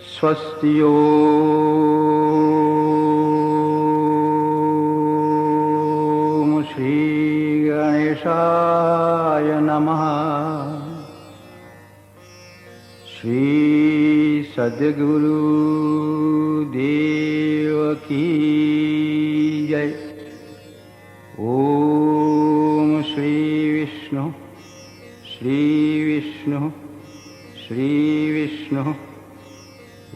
स्वस्तियो श्री गणेशाय नमः। श्री सद्गुरु देव की जय। ओम श्री विष्णु श्री विष्णु श्री विष्णु।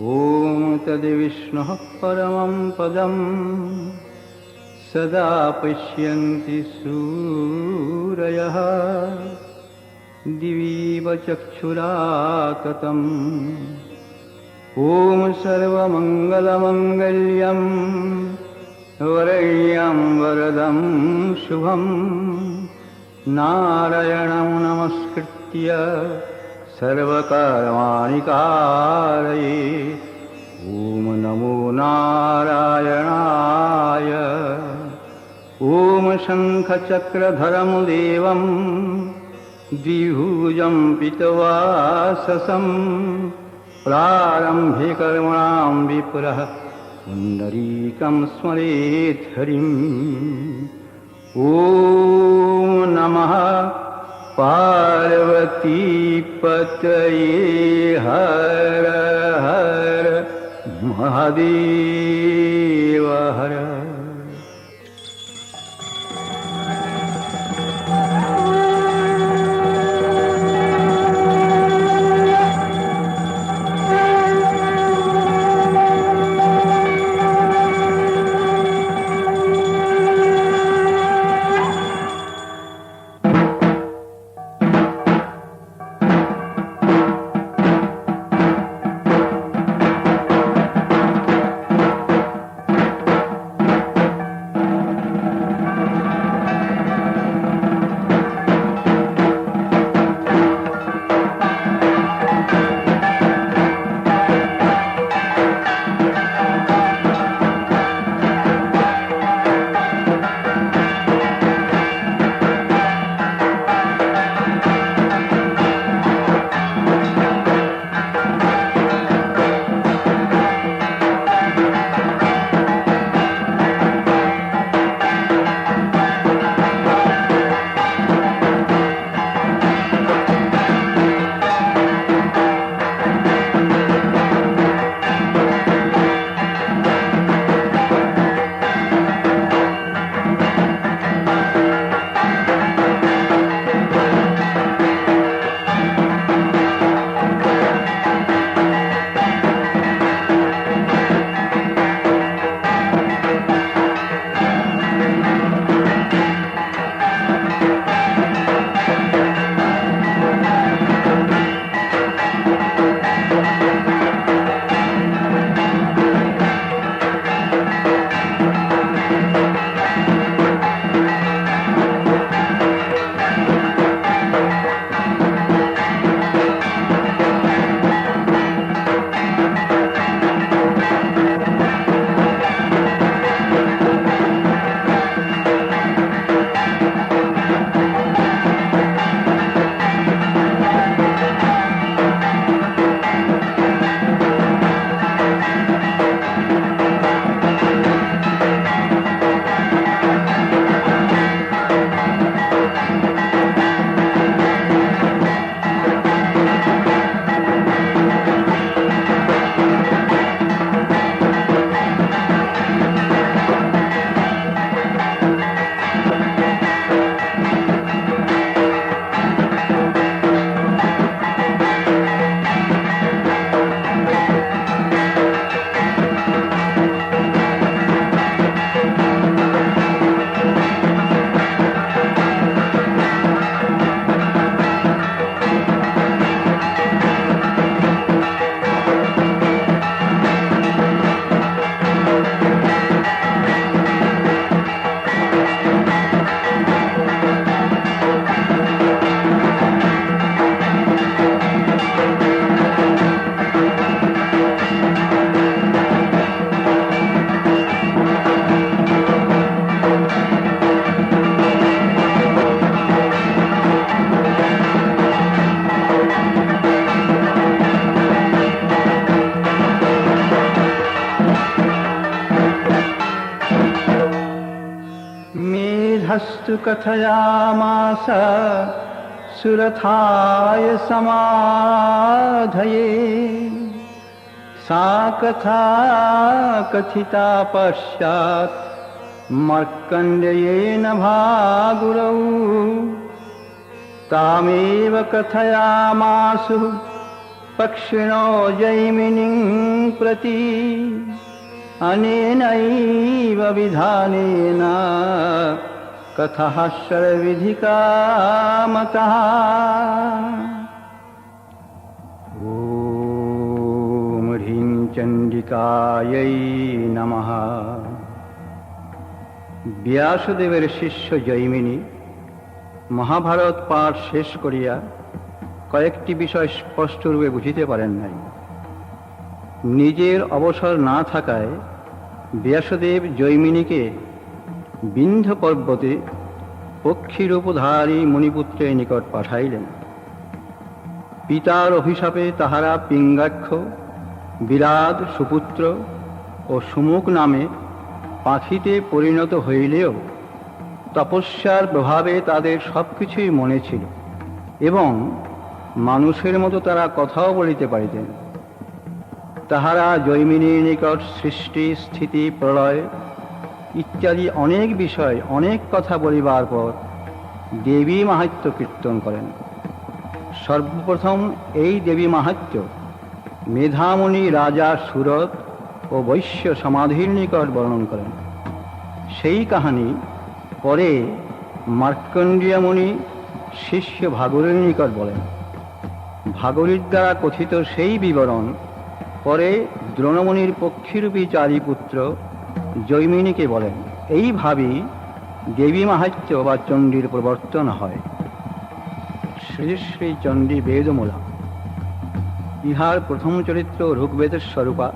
ओम तद्विष्णुः परमं पदं सदा पश्यन्ति सूरयः दिवीव चक्षुराततम्। ओम सर्वमंगलमंगल्यं वरण्यं वरदं शुभं नारायणं नमस्कृत्य सर्वकर्माणि कारये। ओम नमो नारायणाय। ओम शंखचक्रधरं देवं द्विभुजं पितवाससं प्रारंभे कर्मणां विपुरः पुण्डरीकं स्मरेत् हरिम्। ओम नमः पार्वती पतये हर हर महादेव हर। तस्तु कथयामास सुरथाय समाधये सा कथा कथिता पश्चात् मार्कण्डेयेन भागुरौ तामेव कथयामासु पक्षिणो जैमिनीं प्रति अनेनैव विधानेन कथः सर्वविधिका मतः। ॐ ह्रीं चण्डिकायै नमः। ব্যাসদেবের শিষ্য জৈমিনী মহাভারত পাঠ শেষ করিয়া কয়েকটি বিষয় স্পষ্টরূপে বুঝিতে পারেন নাই। নিজের অবসর না থাকায় ব্যাসদেব জৈমিনীকে বিন্ধ্য পর্বতে পক্ষীরূপধারী মণিপুত্রের নিকট পাঠাইলেন। পিতার অভিশাপে তাহারা পিঙ্গাক্ষ, বিরাট, সুপুত্র ও সুমুখ নামে পাখিতে পরিণত হইলেও তপস্যার প্রভাবে তাদের সব কিছুই মনে ছিল এবং মানুষের মতো তারা কথাও বলিতে পারিতেন। তাহারা জৈমিনীর নিকট সৃষ্টি, স্থিতি, প্রলয় ইত্যাদি অনেক বিষয়, অনেক কথা বলিবার পর দেবী মাহাত্ম্য কীর্তন করেন। সর্বপ্রথম এই দেবী মাহাত্ম্য মেধামণি রাজা সুরত ও বৈশ্য সমাধির নিকট বর্ণন করেন। সেই কাহিনী পরে মার্কণ্ডেয় মুনি শিষ্য ভাগরের নিকট বলেন। ভাগরীর দ্বারা কথিত সেই বিবরণ পরে দ্রোণমুনির পক্ষীরূপী চারি পুত্র জৈমিনীকে বলেন। এইভাবেই দেবী মাহাত্ম্য বা চণ্ডীর প্রবর্তন হয়। শ্রী শ্রী চণ্ডী বেদমূলা। ইহার প্রথম চরিত্র ঋগ্বেদের স্বরূপা,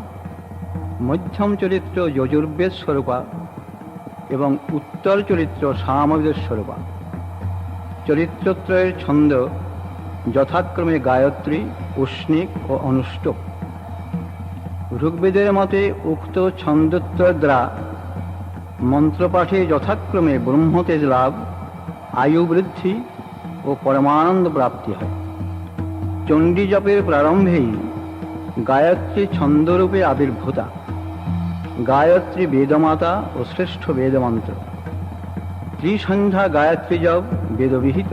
মধ্যম চরিত্র যজুর্বেদ স্বরূপা এবং উত্তর চরিত্র সামবেদের স্বরূপা। চরিত্রত্রয়ের ছন্দ যথাক্রমে গায়ত্রী, উষ্ণিক ও অনুষ্টক। ঋগ্বেদের মতে উক্ত ছন্দত্রয় দ্বারা মন্ত্রপাঠে যথাক্রমে ব্রহ্মতেজ লাভ, আয়ু বৃদ্ধি ও পরমানন্দ প্রাপ্তি হয়। চণ্ডী জপের প্রারম্ভেই গায়ত্রী ছন্দরূপে আবির্ভূতা। গায়ত্রী বেদমাতা ও শ্রেষ্ঠ বেদমন্ত্র। ত্রিসন্ধ্যা গায়ত্রী জপ বেদবিহিত।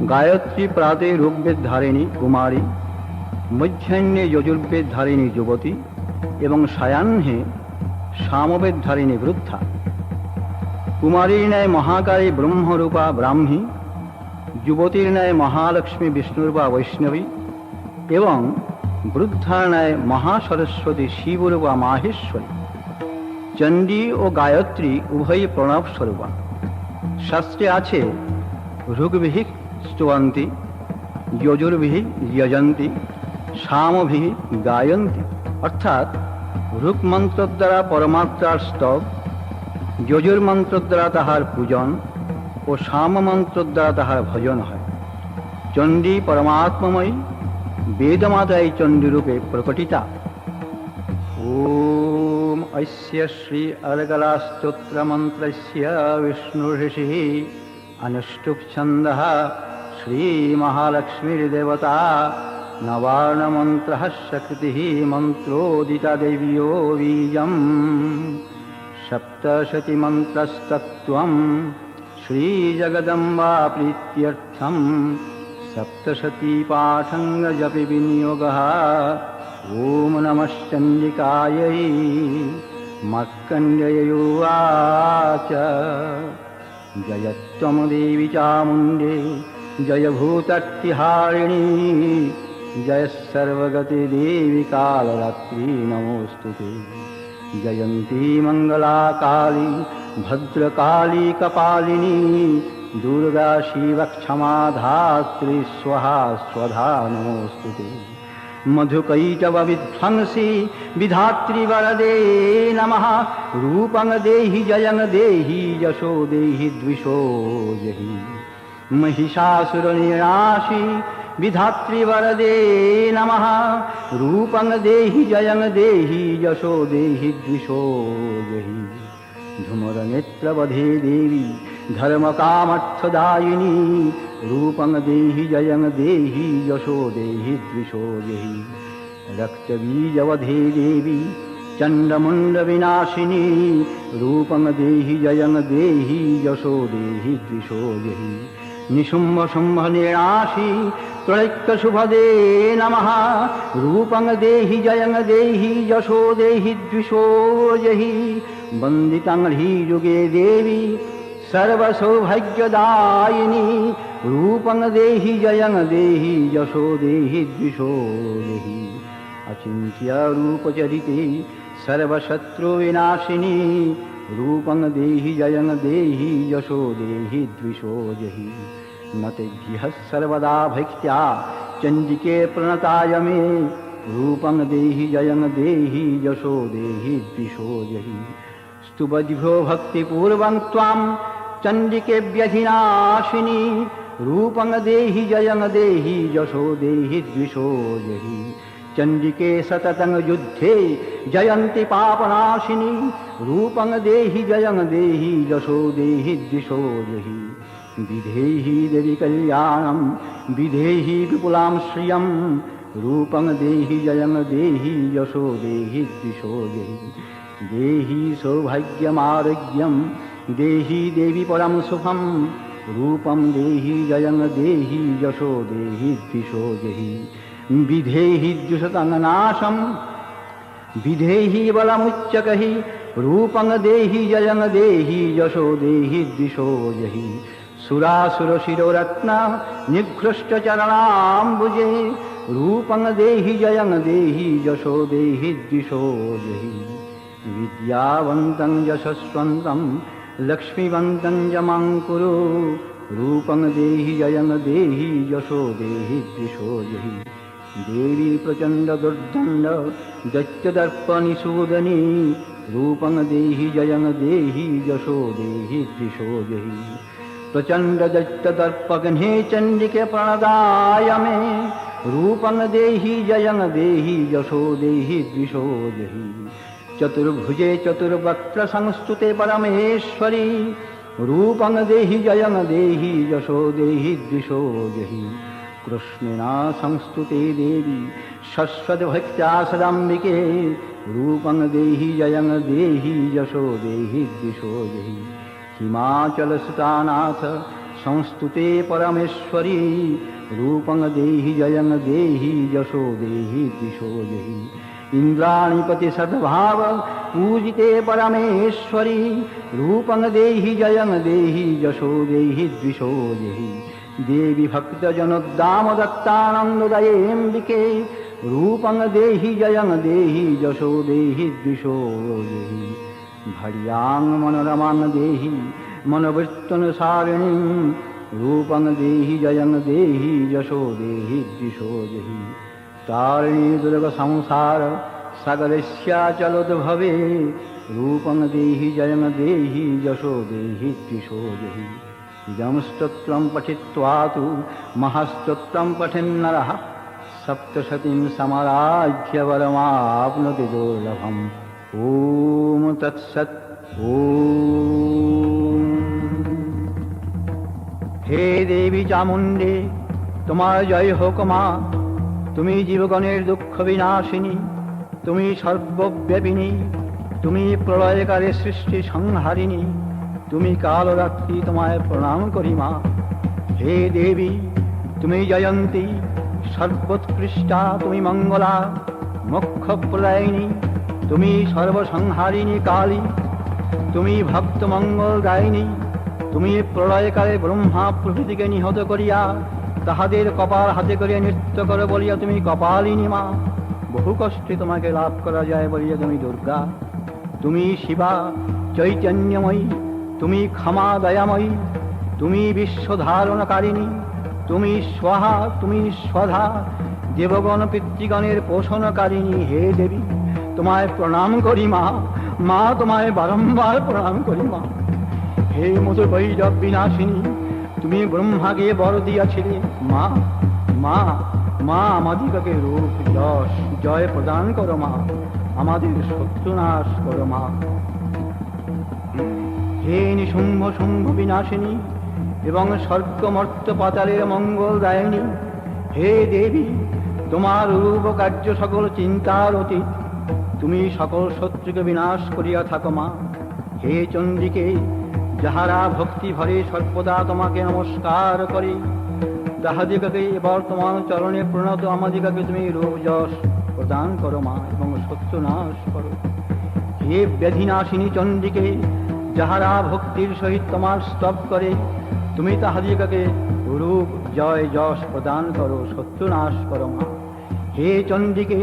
গায়ত্রী প্রাতে ঋগ্বেদ ধারিণী কুমারী, মধ্যাহ্নে যজুর্বেদ ধারিণী যুবতী এবং সায়াহ্নে সামবেদ ধারিণী বৃদ্ধা। কুমারীর ন্যায় মহাকালী ব্রহ্মরূপা ব্রাহ্মী, যুবতীর ন্যায় মহালক্ষ্মী বিষ্ণুরূপা বৈষ্ণবী এবং বৃদ্ধার ন্যায় মহাসরস্বতী শিবরূপা মাহেশ্বরী। চণ্ডী ও গায়ত্রী উভয়ই প্রণব স্বরূপা। শাস্ত্রে আছে ঋগ্ভিঃ স্তুবন্তি, যজুর্ভিঃ যজন্তি, সামভিঃ গায়ন্তি। অর্থাৎ ঋক মন্ত্র দ্বারা পরমাত্মার স্তব, যজুর মন্ত্র দ্বারা তাহার পূজন ও সাম মন্ত্র দ্বারা তাহার ভজন হয়। চণ্ডী পরমাত্মময়ী, বেদমাতাই চণ্ডীরূপে প্রকটিতা। ওম অস্য শ্রী अर्गला स्तोत्र মন্ত্রস্য বিষ্ণুর্ষিঃ अनुष्टुप् छन्दः श्री महालक्ष्मीर्देवता नवार्ण मन्त्रः शक्तिः मन्त्रोदिता देव्यो बीजं सप्तशती मन्त्रस्तत्त्वं श्री जगदम्बा प्रीत्यर्थं सप्तशती पाठङ्गजपि विनियोगः। ॐ नमश्चण्डिकायै। मार्कण्डेय उवाच जय त्वं देवी चामुण्डे जय भूतट्टिहारिणी जय सर्वगति देवी कालरात्रि नमोऽस्तुते। जयन्ती मङ्गला काली भद्रकाली कपालिनी दुर्गा शिवक्षमा धात्री स्वाहा स्वधा नमोऽस्तुते। मधुकैटव विध्वंसी विधात्री वरदे नमः। रूपं देहि जयं देहि यशो देहि द्विषो जहि। महिषासुरनिनाशी विधात्री वरदे नमः। रूपं देहि जयं देहि यशो देहि द्विषो जहि। धूमरनेत्रवधे देवी धर्म कामर्थदायिनी रूपं देहि जयं देहि यशो देहि द्विषो देहि रक्तबीजवधे देवी चंडमुंड विनाशिनी रूपं देहि जयं देहि यशो देहि द्विषो देहि निशुंभ शुंभ निराशी त्रैक्य शुभदे नमः रूपं देहि जयं देहि यशो देहि द्विषो देहि वंदितं ह्रीयुगे देवी सर्वसौभाग्यदायिनी रूपं देहि जयं देहि यशो देहि द्विषो देहि अचिन्त्य रूपचरिते सर्वशत्रुविनाशिनी रूपं देहि जयं देहि यशो देहि द्विषो देहि न तेभ्यः सर्वदा भक्त्या चण्डिके प्रणताय मे रूपं देहि जयं देहि यशो देहि द्विषो देहि स्तुवद्भ्यो भक्तिपूर्वं त्वां चण्डिके व्यधिनाशिनी रूपं देहि जयं देहि यशो देहि द्विषो देहि चण्डिके सततं युद्धे जयन्ति पापनाशिनी रूपं देहि जयं देहि यशो देहि द्विषो देहि विधेहि देवि कल्याणं विधेहि विपुलां श्रियं रूपं देहि जयं देहि यशो देहि द्विषो देहि देहि सौभाग्यमारोग्यं देहि देवि परं सुखं रूपं देहि जयं देहि यशो देहि द्विषो देहि विधेहि द्विषतं नाशं विधेहि बलमुच्चकहि रूपं देहि जयं देहि यशो देहि द्विषो देहि सुरासुरशिरोरत्न निघृष्टचरणाम्बुजे रूपं देहि जयं देहि यशो देहि द्विषो देहि विद्यावन्तं यशस्वन्तं लक्ष्मीवन्तं जमां कुरु रूपं देहि जयं देहि यशो देहि द्विषो देहि देवी प्रचंड दुर्दंड दैत्यदर्पनिषूदनी रूपं देहि जयं देहि यशो देहि द्विषो देहि प्रचंड दैत्यदर्पघ्ने चंडिके प्रणदाय मे रूपं देहि जयं देहि यशो देहि द्विषो देहि चतुर्भुजे चतुर्वक्त्र संस्तुते परमेश्वरी रूपं देहि जयं देहि यशो देहि द्विषो देहि कृष्णेना संस्तुते देवी शश्वतभक्त्या सदाम्बिके रूपं देहि जयं देहि यशो देहि द्विषो देहि हिमाचलसुतानाथ संस्तुते परमेश्वरी रूपं देहि जयं देहि यशो देहि द्विषो देहि इंद्राणीपति सद्भाव पूजिते परमेश्वरी रूपं देहि जयं देहि यशो देहि द्विषो देहि देवी भक्तजनोद्दाम दत्तानन्ददयेऽम्बिके रूपं देहि जयं देहि यशो देहि द्विषो देहि भर्यां मनोरमां देहि मनोवृत्तनुसारिणीं रूपं देहि जयं देहि यशो देहि द्विषो देहि तारिणी दुर्गसंसार सकलस्याचलोद्भवे रूपं देहि जयं देहि यशो देहि द्विषो देहि इदं स्तोत्रं पठित्वा तु महास्तोत्रं पठेन्नरः सप्तशतीं समराज्य वरमाप्नोति दुर्लभम् ॐ तत्सत् ॐ हे देवी चामुण्डे তোমার জয় হোক মা তুমি জীবগণের দুঃখ বিনাশিনী তুমি সর্বব্যাপিনী তুমি প্রলয়কারী সৃষ্টি সংহারিণী তুমি কালরাত্রি তোমায় প্রণাম করি মা হে দেবী তুমি জয়ন্তী সর্বোৎকৃষ্টা তুমি মঙ্গলা মোক্ষপ্রদায়িনী তুমি সর্বসংহারিণী কালী তুমি ভক্ত মঙ্গলদায়িনী তুমি প্রলয়কালে ব্রহ্মা প্রভৃতিকে নিহত করিয়া তাহাদের কপাল হাতে করিয়া নৃত্য করো বলিয়া তুমি কপালিনী মা বহু কষ্টে তোমাকে লাভ করা যায় বলিয়া তুমি দুর্গা তুমি শিবা চৈতন্যময়ী তুমি ক্ষমা দয়াময়ী তুমি বিশ্বধারণকারিণী তুমি স্বাহা তুমি স্বধা দেবগণ পিতৃগণের পোষণকারিণী হে দেবী তোমায় প্রণাম করি মা মা তোমায় বারম্বার প্রণাম করি মা হে মধু বৈরব বিনাশিনী তুমি ব্রহ্মাকে বর দিয়াছিলে মা মা মা আমাদিগকে রূপ যশ জয় প্রদান করো মা আমাদের শত্রুনাশ করো মা হে নিশুম্ভ শুম্ভ বিনাশিনী এবং স্বর্গমর্ত্য পাতালের মঙ্গলদায়িনী, হে দেবী, তোমার রূপ কার্য সকল চিন্তার অতীত, তুমি সকল শত্রুকে বিনাশ করিয়া থাকো মা। হে চণ্ডিকে, যাহারা ভক্তি ভরে সর্বদা তোমাকে নমস্কার করে, তাহাদিগকে এবার তোমার চরণে প্রণত আমাদিগকে তুমি রূপ যশ প্রদান করো মা, এবং শত্রু নাশ করো। হে ব্যাধিনাশিনী চণ্ডিকে, যাহারা ভক্তির সহিত তোমার স্তব করে, তুমি তাহাদিগকে রূপ জয় যশ প্রদান করো, শত্রু নাশ করো মা। হে চণ্ডিকে,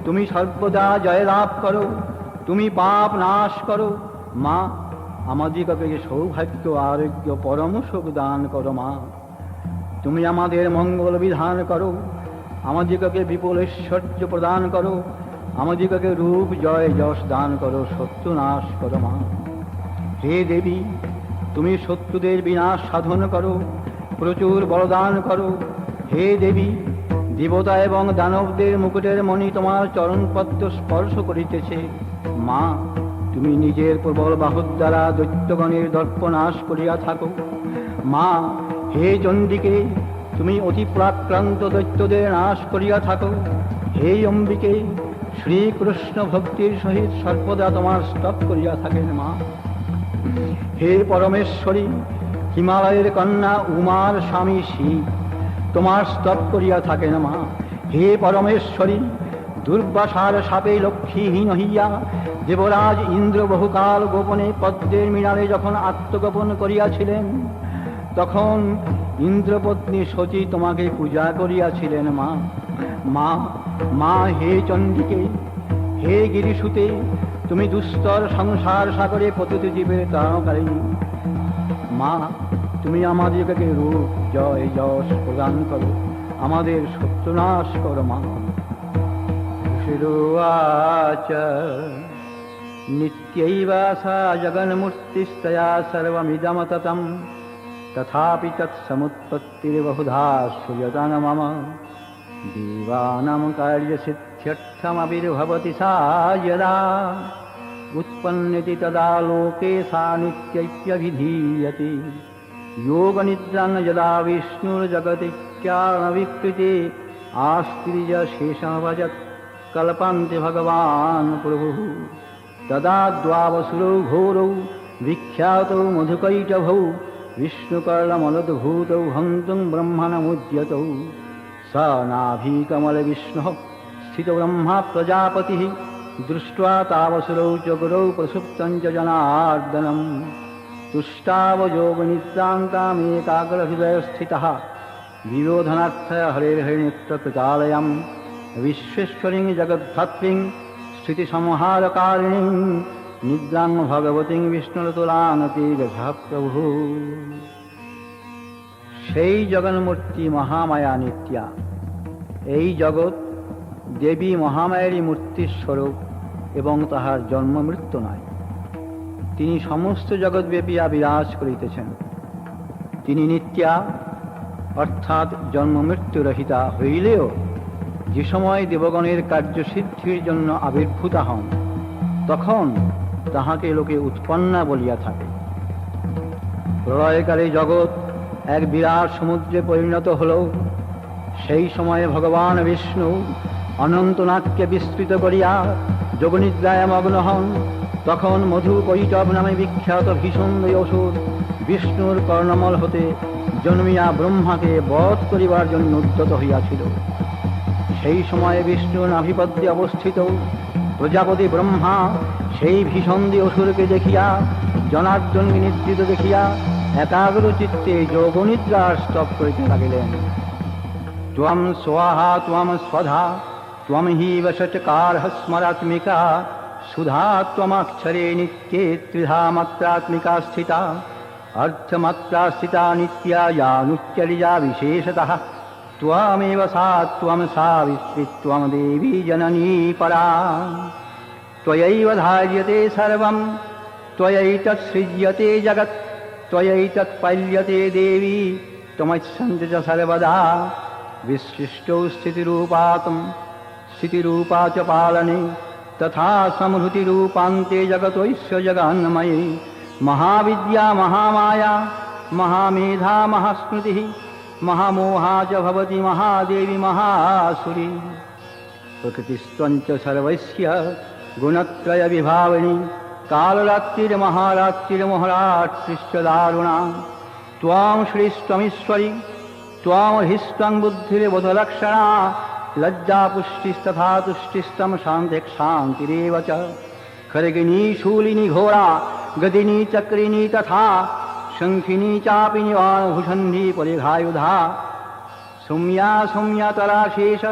তুমি সর্বদা জয় লাভ করো, তুমি পাপ নাশ করো মা, আমাদিগকে সৌভাগ্য আরোগ্য পরম সুখ দান করো মা। তুমি আমাদের মঙ্গল বিধান করো, আমাদিগকে বিপুল ঐশ্বর্য প্রদান করো, আমাদিগকে রূপ জয় যশ দান করো, শত্রু নাশ করো মা। হে দেবী, তুমি শত্রুদের বিনাশ সাধন করো, প্রচুর বরদান করো। হে দেবী, দেবতা এবং দানবদের মুকুটের মণি তোমার চরণপদ্ম স্পর্শ করিতেছে মা, তুমি নিজের প্রবল বাহুর দ্বারা দৈত্যগণের দর্প নাশ করিয়া থাকো মা। হে চণ্ডিকে, তুমি অতি প্রাক্রান্ত দৈত্যদের নাশ করিয়া থাকো। হে অম্বিকে, শ্রীকৃষ্ণ ভক্তির সহিত সর্বদা তোমার স্তব করিয়া থাকেন মা। হে পরমেশ্বরী, হিমালয়ের কন্যা উমার স্বামী শিব তোমার স্তব করিয়া থাকেন মা। হে পরমেশ্বরী, দুর্বাসার সাপে লক্ষ্মীহীন হইয়া দেবরাজ ইন্দ্র বহুকাল গোপনে পদ্মের মিনারে যখন আত্মগোপন করিয়াছিলেন, তখন ইন্দ্রপত্নী সতী তোমাকে পূজা করিয়াছিলেন মা। মা মা হে চণ্ডিকে, হে গিরিসুতে, তুমি দুস্তর সংসার সাগরে পতিত জীবের ত্রাণকারিণী মা, তুমি আমাদিগকে রূপ জয় যশ প্রদান করো, আমাদের শত্রুনাশ করো মা। ঋষিরুবাচ নিত্যৈব সা জগন্মূর্তিস্তয়া সর্বমিদমততম তথাপি তৎসমুৎপত্তির্বহুধা শ্রূয়তে মম দেবানাং কার্যসিদ্ধ্যर्थमभिर्भवति सा यदा उत्पन्नति तदा लोके सा नित्यैप्यभिधीयते योगनिद्रां यदा विष्णुर्जगतिक्यानविकृते आस्त्रिजशेषमभजत् कल्पन्ते भगवान् प्रभुः तदा द्वावसुरौ घोरौ विख्यातौ मधुकैटभौ विष्णुकर्णमलद्भूतौ हन्तुं ब्रह्मणमुद्यतौ स नाभिकमलविष्णुः स्थितब्रह्मा प्रजापतिः दृष्ट्वा तावसुरौ च गुरौ प्रसुप्तं च जनार्दनं तुष्टावयोगनिद्रान्तामेकाग्रहृदयस्थितः विरोधनार्थय हरेर्हरिनेत्रकृतालयं विश्वेश्वरीं जगद्धात्रीं स्थितिसंहारकारिणीं निद्रां भगवतीं विष्णुरतुलानति यथा प्रभु। সেই জগন্মূর্তি মহামায়া নিত্যা, এই জগৎ দেবী মহামায়েরই মূর্তির স্বরূপ এবং তাহার জন্ম মৃত্যু নয়। তিনি সমস্ত জগৎব্যাপিয়া বিরাজ করিতেছেন। তিনি নিত্যা অর্থাৎ জন্ম মৃত্যু রহিতা হইলেও যে সময় দেবগণের কার্যসিদ্ধির জন্য আবির্ভূতা হন, তখন তাহাকে লোকে উৎপন্না বলিয়া থাকে। প্রলয়কালে জগৎ এক বিরাট সমুদ্রে পরিণত হল। সেই সময়ে ভগবান বিষ্ণু অনন্তনাথকে বিস্তৃত করিয়া যোগনিদ্রায় মগ্ন হন। তখন মধু কৈটব নামে বিখ্যাত ভীষণ অসুর বিষ্ণুর কর্ণমল হতে জন্মিয়া ব্রহ্মাকে বধ করিবার জন্য উদ্যত হইয়াছিল। সেই সময়ে বিষ্ণুর নাভিপদ্যে অবস্থিত প্রজাপতি ব্রহ্মা সেই ভীষণ অসুরকে দেখিয়া, জনার্দনকে নিদ্রিত দেখিয়া একাগ্র চিত্তে যোগনিদ্রার স্তব করিতে লাগিলেন। ত্বম স্বাহা ত্বম স্বধা ত্বম হি বশটকারঃ স্মরাত্মিকা সুধা ত্বমক্ষরে নিত্যে ত্রিধা মাত্রাত্মিকা স্থিতা অর্ধমাত্রা স্থিতা নিত্যা या नुच्चरिया विशेषतः त्वमेव सा त्वं सावित्री त्वं देवी जननी परा त्वयैव धार्यते सर्वं त्वयैतत्सृज्यते जगत् त्वयैतत्पाल्यते देवी त्वमच्छन्ति च सर्वदा विशिष्टौ स्थितिरूपा च पालने तथा संहृतिरूपान्ते जगतोऽस्य जगन्मये महाविद्या महामाया महामेधा महास्मृतिः महामोहा च भवति महादेवी महासुरी। प्रकृतिस्त्वञ्च सर्वस्य गुणत्रय विभावनी कालरात्रिर्महारात्रिर्महारात्रिश्च दारुणा। त्वां श्रीस्त्वमीश्वरी त्वां ह्रीस्त्वं बुद्धिर्बोधलक्षणा लज्जा पुष्टिस्तथा तुष्टिस्तं शान्तिरेव च। खड्गिनी शूलिनी घोरा गदिनी चक्रिणी तथा शङ्खिनी चापि निवाणभूषन्धी परिघायुधा। सौम्या सौम्यातरा शेष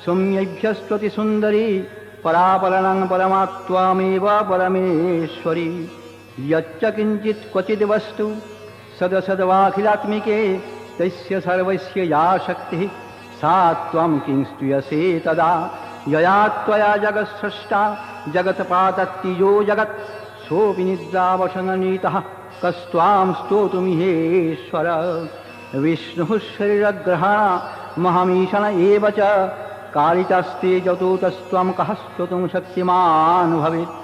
सौम्येभ्यस्त्वति सुन्दरी परापरणं परमात्वामेव परमेश्वरी। यच्च किञ्चित् क्वचिद् वस्तु सदसद्वाखिलात्मिके तस्य सर्वस्य या शक्तिः सा त्वं किं स्तूयसे तदा। यया त्वया जगत्सृष्टा जगत्पातत्तिजो जगत् सोऽपि निद्रावसननीतः कस्त्वां स्तोतुमिहेश्वर। विष्णुः शरीरग्रहण महामीशन एव च कालितस्ते जतो तस्त्वं कः स्तोतुं शक्तिमान् भवेत्।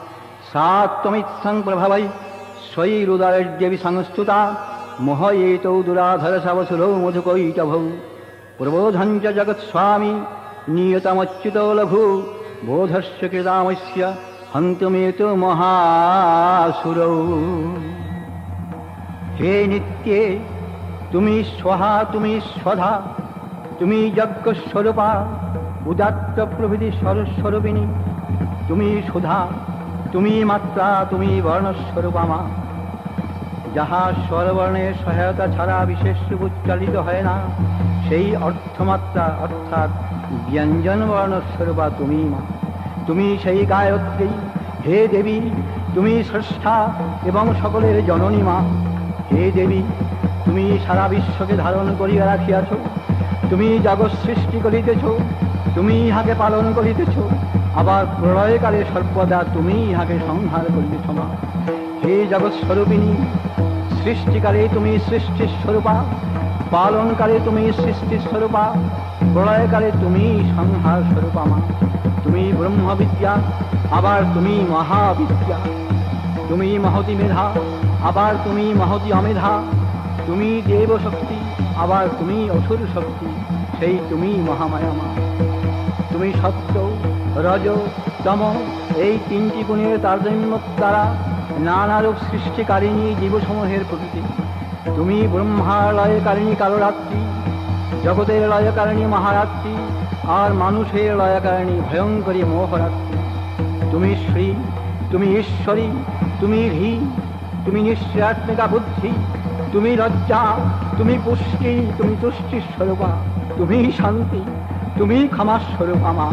सा त्वमित्थं प्रभवै स्वैरुदरद्यवि संस्तुता मोहयेतौ दुराधरसवसुरौ मधुकैटभौ। प्रबोधं च जगत्स्वामी नियतमच्युतो लघु बोधस्य कृतामस्य हन्तुमेतु महासुरौ। हे नित्ये तुमी स्वहा तुमी स्वधा तुमी यज्ञस्वरूपा उदात्त प्रभृति स्वरूपिणी। तुमी सुधा तुमी मात्रा तुमी वर्णस्वरूपा मा। যাহা স্বরবর্ণের সহায়তা ছাড়া বিশেষ রূপ উচ্চারিত হয় না সেই অর্থমাত্রা অর্থাৎ ব্যঞ্জন বর্ণস্বরূপা তুমি মা। তুমি সেই গায়ত্রী। হে দেবী তুমি স্রষ্টা এবং সকলের জননী মা। হে দেবী তুমি সারা বিশ্বকে ধারণ করিয়া রাখিয়াছ। তুমি জগৎ সৃষ্টি করিতেছ, তুমি ইহাকে পালন করিতেছ, আবার প্রলয়কালে সর্বদা তুমি ইহাকে সংহার করিতেছ মা। হে জগৎ স্বরূপিণী সৃষ্টিকালে তুমি সৃষ্টির স্বরূপা, পালনকালে তুমি সৃষ্টির স্বরূপা, প্রলয়কালে তুমি সংহার স্বরূপা মা। তুমি ব্রহ্মবিদ্যা আবার তুমি মহাবিদ্যা। তুমি মহতি মেধা আবার তুমি মহতি অমেধা। তুমি দেব শক্তি আবার তুমি অসুর শক্তি, সেই তুমি মহামায়া মা। তুমি সত্য রজ তম এই তিনটি গুণের তারতম্য দ্বারা নানারূপ সৃষ্টিকারিণী জীবসমূহের প্রকৃতি। তুমি ব্রহ্মার লয়কারিণী কালরাত্রি, জগতের লয়কারিণী মহারাত্রি, আর মানুষের লয়কারিণী ভয়ঙ্করী মোহরাত্রি। তুমি শ্রী, তুমি ঈশ্বরী, তুমি হী, তুমি নিশ্চয়াত্মিকা বুদ্ধি, তুমি লজ্জা, তুমি পুষ্টি, তুমি তুষ্টির স্বরূপা, তুমি শান্তি, তুমি ক্ষমাস্বরূপা মা।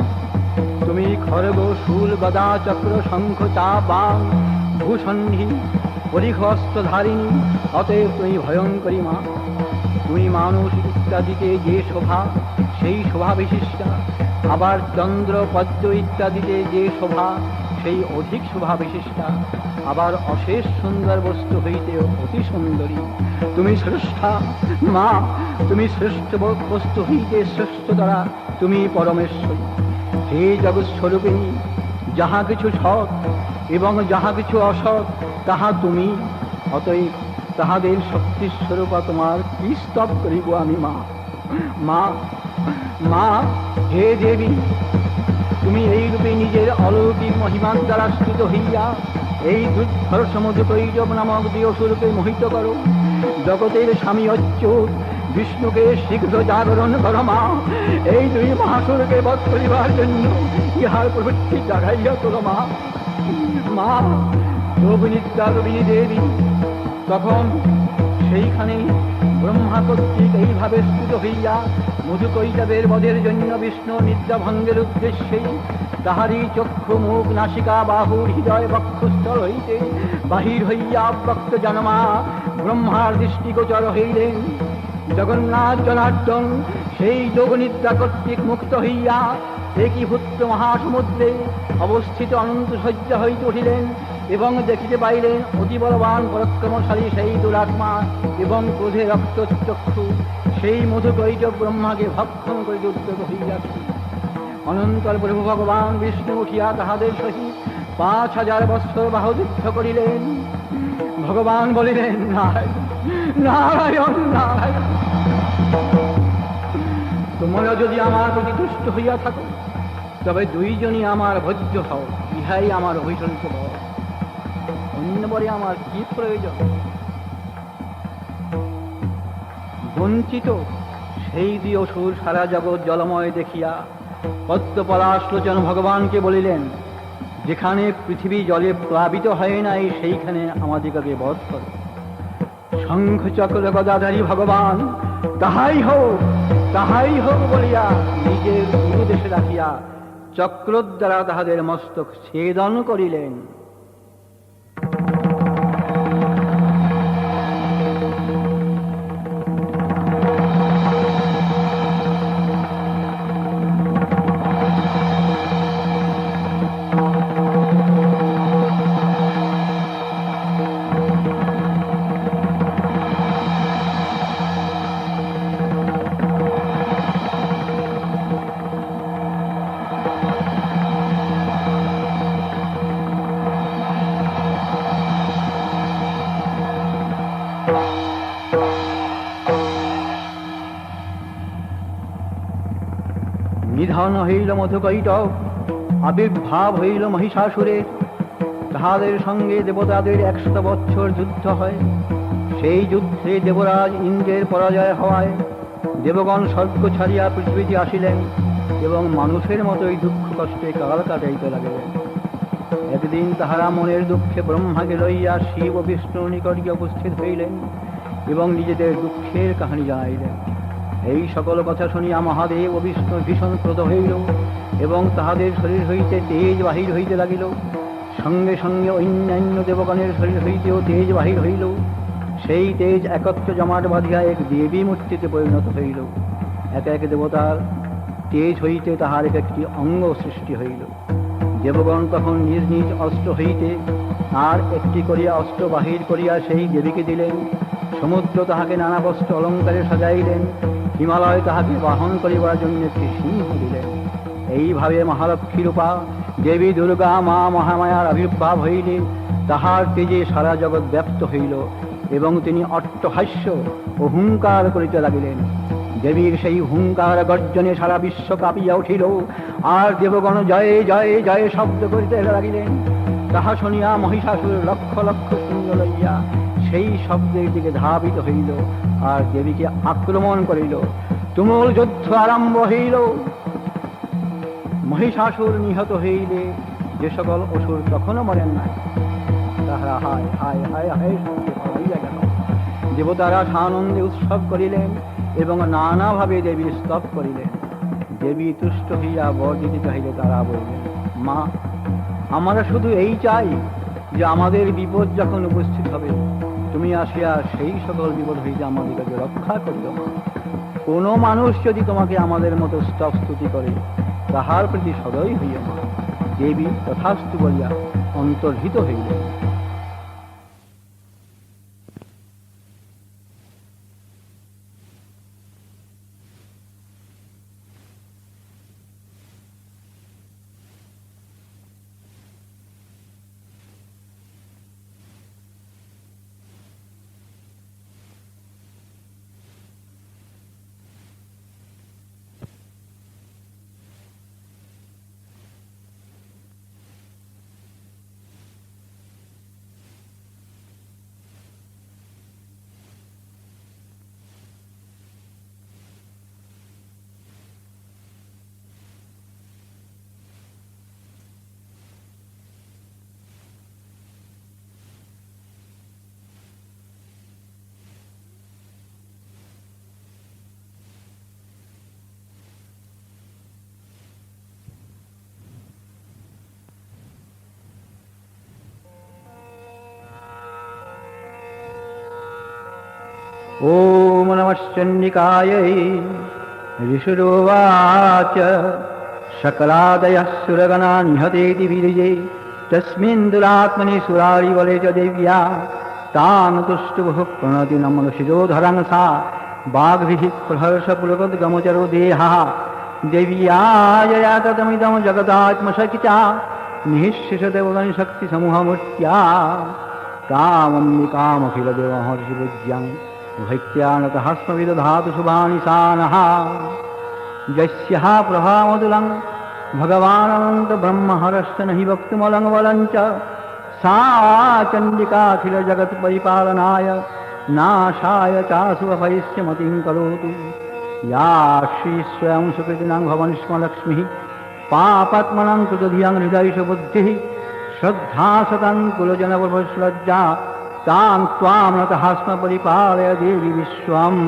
তুমি খড়গ শূল গদা চক্র শঙ্খ চাপ বাণ ভূষণ্ঢী পরিখস্ত্রধারিণী, অতএব তুমি ভয়ঙ্করী মা। তুমি মানুষ ইত্যাদিতে যে শোভা সেই শোভা বিশিষ্টা, আবার চন্দ্র পদ্ম ইত্যাদিতে যে শোভা সেই অধিক শোভা বিশিষ্টা, আবার অশেষ সুন্দর বস্তু হইতে অতি সুন্দরী। তুমি শ্রেষ্ঠা মা, তুমি শ্রেষ্ঠ বস্তু হইতে শ্রেষ্ঠতরা, তুমি পরমেশ্বরী। হে জগৎস্বরূপিণী যাহা কিছু সৎ এবং যাহা কিছু অসৎ তাহা তুমি, অতএব তাহাদের শক্তির স্বরূপা তোমার কি স্তব করিব আমি মা। মা মা হে দেবী তুমি এই রূপে নিজের অলৌকিক মহিমার দ্বারা স্তুত হইয়া এই দুর্ধর সমুদ্র কৈরব নামক দুই অসুরকে মোহিত করো। জগতের স্বামী অচ্যুত বিষ্ণুকে শীঘ্র জাগরণ করো মা। এই দুই মহাসুরকে বধ করিবার জন্য ইহার প্রবৃত্তি জাগাইয়া তোলো মা। মা রোহিণীতা রোহিণী দেবী তখন সেইখানে ব্রহ্মা কর্তৃক এইভাবে স্তুত হইয়া মধুকৈটবের বধের জন্য বিষ্ণু নিদ্রাভঙ্গের উদ্দেশ্যে তাহারই চক্ষু মুখ নাসিকা বাহুর হৃদয় বক্ষস্থল হইতে বাহির হইয়া বক্ত জনমা ব্রহ্মার দৃষ্টিগোচর হইলেন। জগন্নাথ জনার্দন সেই যোগনিদ্রা কর্তৃক মুক্ত হইয়া একীভূত মহাসমুদ্রে অবস্থিত অনন্ত শয্যা হইতে উঠিলেন এবং দেখিতে পাইলেন অতি বলবান পরাক্রমশালী সেই দুরাত্মা এবং ক্রোধে রক্তচক্ষু সেই মধুকৈটব ব্রহ্মাকে ভক্ষণ করিতে উদ্যোগ হইয়াছে। অনন্তর প্রভু ভগবান বিষ্ণু উঠিয়া তাহাদের সহিত 5000 বৎসর বাহুযুদ্ধ করিলেন। ভগবান বলিলেন, নারায়ণ নারায়ণ, তোমরা যদি আমার প্রতি তুষ্ট হইয়া থাকো তবে দুইজনই আমার ভোজ্য হও, ইহাই আমার অভিসন্ত বর, অন্য বরে আমার কি প্রয়োজন? বঞ্চিত সেই দুই অসুর সারা জগৎ জলময় দেখিয়া পদ্মপলাশলোচন ভগবানকে বলিলেন, যেখানে পৃথিবী জলে প্লাবিত হয় নাই সেইখানে আমাদিগকে বধ কর। শঙ্খ চক্র গদাধারী ভগবান তাহাই হোক বলিয়া নিজের গুরুদেশে রাখিয়া চক্র দ্বারা তাহাদের মস্তক ছেদন করিলেন। নিধন হইল মধুকৈটব, আবির্ভাব হইল মহিষাসুরের। তাহাদের সঙ্গে দেবতাদের 100 বৎসর যুদ্ধ হয়। সেই যুদ্ধে দেবরাজ ইন্দ্রের পরাজয় হওয়ায় দেবগণ স্বর্গ ছাড়িয়া পৃথিবীতে আসিলেন এবং মানুষের মতোই দুঃখ কষ্টে কাল কাটাইতে লাগিলেন। একদিন তাহারা মনের দুঃখে ব্রহ্মাকে লইয়া শিব ও বিষ্ণুর নিকট গিয়ে উপস্থিত হইলেন এবং নিজেদের দুঃখের কাহিনী জানাইলেন। এই সকল কথা শুনিয়া মহাদেব ও বিষ্ণু ভীষণ ক্রোধ হইল এবং তাহাদের শরীর হইতে তেজ বাহির হইতে লাগিল। সঙ্গে সঙ্গে অন্যান্য দেবগণের শরীর হইতেও তেজ বাহির হইল। সেই তেজ একত্র জমাট বাঁধিয়া এক দেবী মূর্তিতে পরিণত হইল। এক এক দেবতার তেজ হইতে তাহার এক একটি অঙ্গ সৃষ্টি হইল। দেবগণ তখন নিজ নিজ অস্ত্র হইতে আর একটি করিয়া অস্ত্র বাহির করিয়া সেই দেবীকে দিলেন। সমুদ্র তাহাকে নানা বস্ত্র অলঙ্কারে সাজাইলেন। হিমালয় তাহাকে বাহন করিবার জন্য একটি সিংহ দিলেন। এইভাবে মহালক্ষ্মী রূপা দেবী দুর্গা মা মহামায়ার আবির্ভাব হইলে তাহার তেজে সারা জগৎ ব্যাপ্ত হইল এবং তিনি অট্টহাস্য ও হুঙ্কার করিতে লাগিলেন। দেবীর সেই হুঙ্কার গর্জনে সারা বিশ্ব কাঁপিয়া উঠিল আর দেবগণ জয়ে জয়ে জয়ে শব্দ করিতে লাগিলেন। তাহা শুনিয়া মহিষাসুর লক্ষ লক্ষ সৈন্য লইয়া সেই শব্দের দিকে ধাবিত হইল আর দেবীকে আক্রমণ করিল। তুমুল যুদ্ধ আরম্ভ হইল। মহিষাসুর নিহত হইলে যে সকল অসুর তখনও মরেন নাই তাহারা হায় হায় হায় হায় হইয়া গেল। দেবতারা সানন্দে উৎসব করিলেন এবং নানাভাবে দেবীর স্তব করিলেন। দেবী তুষ্ট হইয়া বর দিতে চাহিলে তারা বললেন, মা, আমরা শুধু এই চাই যে আমাদের বিপদ যখন উপস্থিত হবে তুমি আসিয়া সেই সকল বিপদ হইতে আমাদেরকে রক্ষা করিও। কোনো মানুষ যদি তোমাকে আমাদের মতো স্তব স্তুতি করে তাহার প্রতি সদয় হইও মা। দেবী তথাস্তু বলিয়া অন্তর্হিত হইলেন। ओम नमः चण्डिकायै। ऋषुरोवाच सकलादयः सुरगणा निहतेति विरिजे तस्मिन् दुरात्मनि सुरारिबले च देव्या तान् तुष्टुभुः प्रणति नमनुषिजोधरं सा वाग्भिः प्रहर्षपुलकद्गमचरो देहः देव्यायया ततमिदं जगदात्मशकिता निःशिषदेवगणशक्तिसमूहमूर्त्या तामम्बिकामखिलदेवमहर्षिपूज्यं भैत्यानतः स्म विदधातु शुभानि सानः यस्याः प्रभामतुलं भगवानन्तब्रह्महरश्च नहि वक्तुमलङ् च सा चण्डिकाखिलजगत्परिपालनाय नाशाय चाशुभयस्य मतिं करोतु या श्रीस्वयं सुकृतिनां भवन् स्म लक्ष्मीः पापात्मनां कृतधियां हृदयशबुद्धिः श्रद्धा सतं कुलजनप्रभुश्लज्जा तां त्वां नतः स्म परिपालय देवी विश्वम्।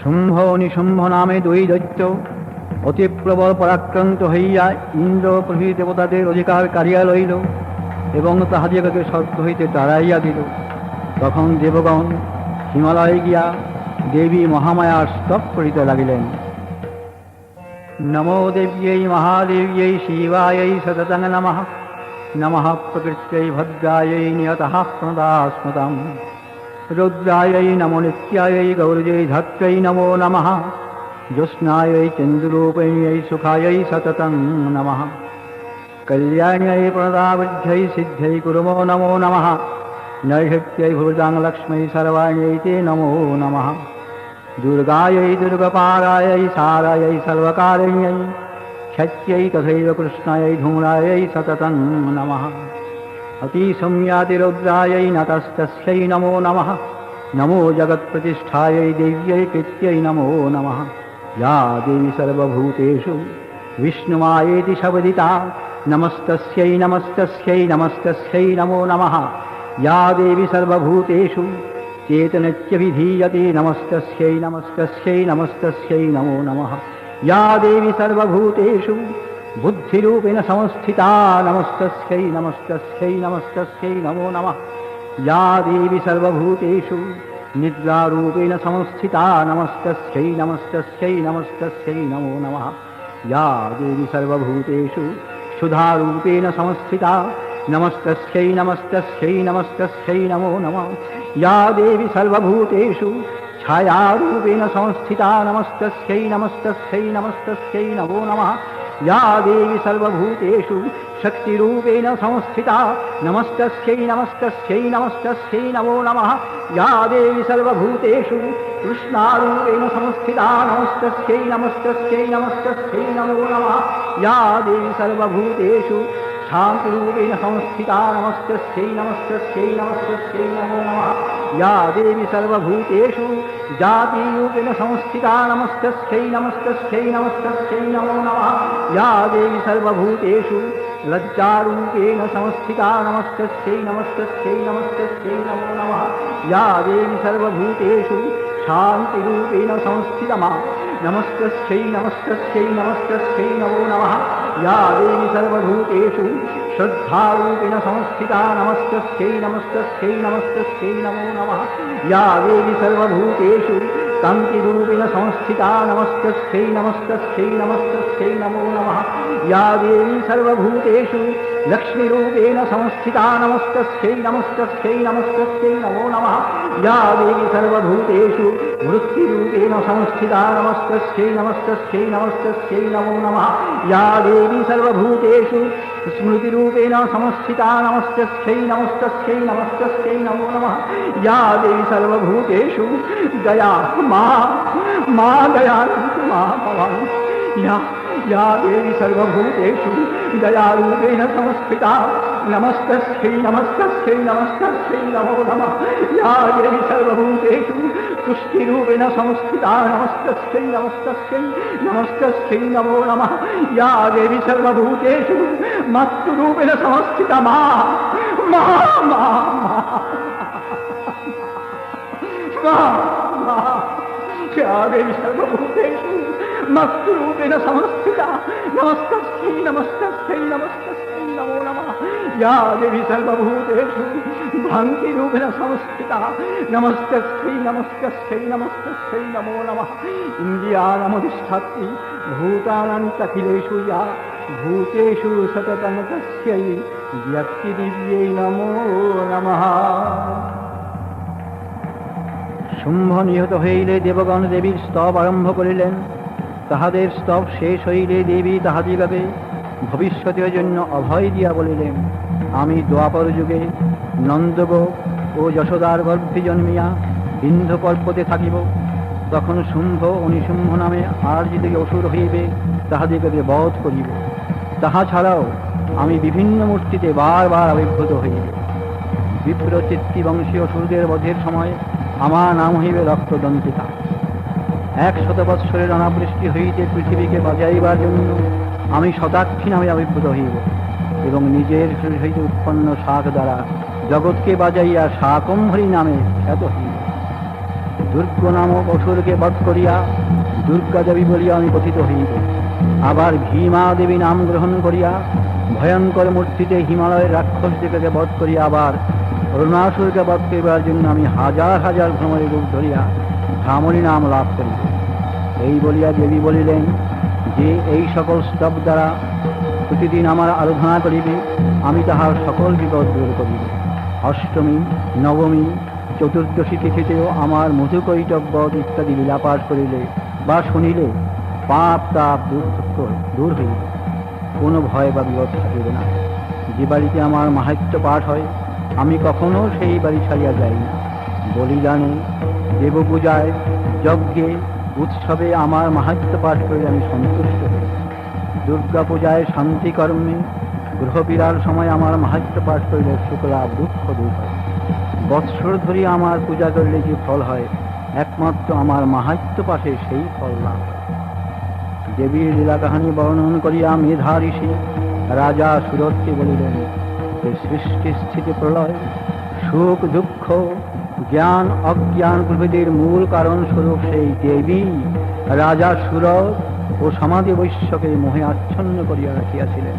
শুম্ভ নিশুম্ভ নামে দুই দৈত্য অতি প্রবল পরাক্রান্ত হইয়া ইন্দ্র প্রভৃতি দেবতাদের অধিকার কাড়িয়া লইল এবং তাহাদিগকে স্বর্গ হইতে তাড়াইয়া দিল। তখন দেবগণ হিমালয়ে গিয়া দেবী মহামায়ার স্তব করিতে লাগিলেন। নমো দেব্যৈ মহাদেব্যৈ শিবাयै সততং নমঃ। नमः प्रकृत्यै भद्रायै नियतः प्रणदास्मताम् रुद्रायै नमो नित्यायै गौर्यै धात्र्यै नमो नमः ज्योत्स्नायै चन्द्ररूपिण्यै सुखायै सततं नमः कल्याण्यै प्रणदावृद्ध्यै सिद्ध्यै कुर्मो नमो नमः नैषत्यै भुजाङ्गलक्ष्मै सर्वाण्यै ते नमो नमः दुर्गायै दुर्गपारायै सारायै सर्वकारिण्यै ख्यात्यै तथैव कृष्णायै धूम्रायै सततं नमः अतिसंयातिरुद्रायै नतस्तस्यै नमो नमः नमो जगत्प्रतिष्ठायै देव्यै कृत्यै नमो नमः या देवी सर्वभूतेषु विष्णुमायेति शब्दिता नमस्तस्यै नमस्तस्यै नमस्तस्यै नमो नमः या देवी सर्वभूतेषु चेतनत्यभिधीयते नमस्तस्यै नमस्तस्यै नमस्तस्यै नमो नमः या देवी सर्वभूतेषु बुद्धिरूपेण संस्थिता नमस्तस्यै नमस्तस्यै नमस्तस्यै नमो नमः या देवी सर्वभूतेषु निद्रारूपेण संस्थिता नमस्तस्यै नमस्तस्यै नमस्तस्यै नमो नमः या देवी सर्वभूतेषु क्षुधारूपेण संस्थिता नमस्तस्यै नमस्तस्यै नमस्तस्यै नमो नमः या देवी सर्वभूतेषु छायारूपेण संस्थिता नमस्तस्यै नमस्तस्यै नमस्तस्यै नमो नमः या देवी सर्वभूतेषु शक्तिरूपेण संस्थिता नमस्तस्यै नमस्तस्यै नमस्तस्यै नमो नमः या देवी सर्वभूतेषु कृष्णारूपेण संस्थिता नमस्तस्यै नमस्तस्यै नमस्तस्यै नमो नमः या देवी सर्वभूतेषु शान्तिरूपेण संस्थिता नमस्तस्यै नमस्तस्यै नमस्तस्यै नमो नमः या देवी सर्वभूतेषु जातिरूपेण संस्थिता नमस्तस्यै नमस्तस्यै नमस्तस्यै नमो नमः या देवी सर्वभूतेषु लज्जारूपेण संस्थिता नमस्तस्यै नमस्तस्यै नमस्तस्यै नमो नमः या देवी सर्वभूतेषु शान्तिरूपेण संस्थितमा नमस्तस्यै नमस्तस्यै नमस्तस्यै नमो नमः या देवी सर्वभूतेषु श्रद्धारूपेण संस्थिता नमस्तस्यै नमस्तस्यै नमस्तस्यै नमो नमः या देवी सर्वभूतेषु कान्तिरूपेण संस्थिता नमस्तस्यै नमस्तस्यै नमस्तस्यै नमो नमः या देवी सर्वभूतेषु लक्ष्मीरूपेण संस्थिता नमस्तस्यै नमस्तस्यै नमस्तस्यै नमो नमः या देवी सर्वभूतेषु वृत्तिरूपेण संस्थिता नमस्तस्यै नमस्तस्यै नमस्तस्यै नमो नमः या देवी सर्वभूतेषु स्मृतिरूपेण संस्थिता नमस्तस्यै नमस्तस्यै नमस्तस्यै नमो नमः या देवी सर्वभूतेषु दया मा दया मा भवान् या देवी सर्वभूतेषु दयारूपेण संस्थिता नमस्तस्यै नमस्तस्यै नमस्तस्यै नमो नमः या देवी सर्वभूतेषु तुष्टिरूपेण संस्थिता नमस्तस्यै नमस्तस्यै नमस्तस्यै नमो नमः या देवी सर्वभूतेषु मत्तुरूपेण संस्थिता मा या देवी सर्वभूतेषु मत्तुरूपेण संस्थिता नमस्तस्यै नमस्तस्यै नमस्तस्यै नमो नमः या देवी सर्वभूतेषु भ्रान्तिरूपेण संस्थिता नमस्तस्यै नमस्तस्यै नमस्तस्यै नमो नमः इन्द्रियाणामधिष्ठात्री भूतानान्तखिलेषु या भूतेषु सततं तस्यै व्यक्तिदिव्यै नमो नमः শুম্ভ নিহত হইলে দেবগণ দেবীর স্তব আরম্ভ করিলেন। তাহাদের স্তব শেষ হইলে দেবী তাহাদিগকে ভবিষ্যতের জন্য অভয় দিয়া বলিলেন, আমি দ্বাপর যুগে নন্দগোপ ও যশোদার গর্ভে জন্মিয়া বিন্ধ্য পর্বতে থাকিব। তখন শুম্ভ ও নিশুম্ভ নামে আর যদি অসুর হইবে তাহাদিগকে বধ করিব। তাহা ছাড়াও আমি বিভিন্ন মূর্তিতে বারবার আবির্ভূত হইব। বিপ্র চিত্তিবংশীয় অসুরদের বধের সময় আমার নাম হইবে রক্তদন্তিকা। 100 বৎসরের অনাবৃষ্টি হইতে পৃথিবীকে বাঁচাইবার জন্য আমি শতাক্ষী নামে আবির্ভূত হইব এবং নিজের শরীর হইতে উৎপন্ন শাক দ্বারা জগৎকে বাজাইয়া শাকম্ভরী নামে খ্যাত হইব। দুর্গ নামক অসুরকে বধ করিয়া দুর্গা দেবী বলিয়া আমি কথিত হইব। আবার ভীমা দেবী নাম গ্রহণ করিয়া ভয়ঙ্কর মূর্তিতে হিমালয়ের রাক্ষসদিগকে বধ করিয়া আবার অরুণাসুরকে বধ করিবার জন্য আমি হাজার হাজার ভ্রমণের রূপ ধরিয়া ভ্রামরী নাম লাভ করিব। এই বলিয়া দেবী বলিলেন যে এই সকল স্তব দ্বারা প্রতিদিন আমার আরাধনা করিবে, আমি তাহার সকল বিপদ দূর করিব। অষ্টমী, নবমী, চতুর্দশী তিথিতেও আমার মধুকৈটব্য ইত্যাদি লীলাপাঠ করিলে বা শুনিলে পাপ তাপ দূর হইবে, কোনো ভয় বা বিপদ থাকিবে না। যে বাড়িতে আমার মাহাত্ম্য পাঠ হয় আমি কখনো সেই বাড়ি ছাড়িয়া যাই না। বলিদানে, দেবপূজায়, যজ্ঞে, উৎসবে আমার মাহাত্ম্য পাঠ করে আমি সন্তুষ্ট হই। দুর্গা পূজায়, শান্তিকর্মে, গ্রহপীড়ার সময় আমার মাহাত্ম্য পাঠ করলে সুখলাভ দুঃখ দূর হয়। বৎসর ধরে আমার পূজা করলে যে ফল হয় একমাত্র আমার মাহাত্ম্য পাঠে সেই ফল লাভ হয়। দেবীর লীলা কাহানী বর্ণন করিয়া মেধা ঋষি রাজা সুরথকে বলিলেন যে সৃষ্টি স্থিতি প্রলয়, সুখ দুঃখ, জ্ঞান অজ্ঞান প্রভৃতির মূল কারণ স্বরূপ সেই দেবী রাজা সুরথ ও সমাধি বৈশ্যকে মোহে আচ্ছন্ন করিয়া রাখিয়াছিলেন।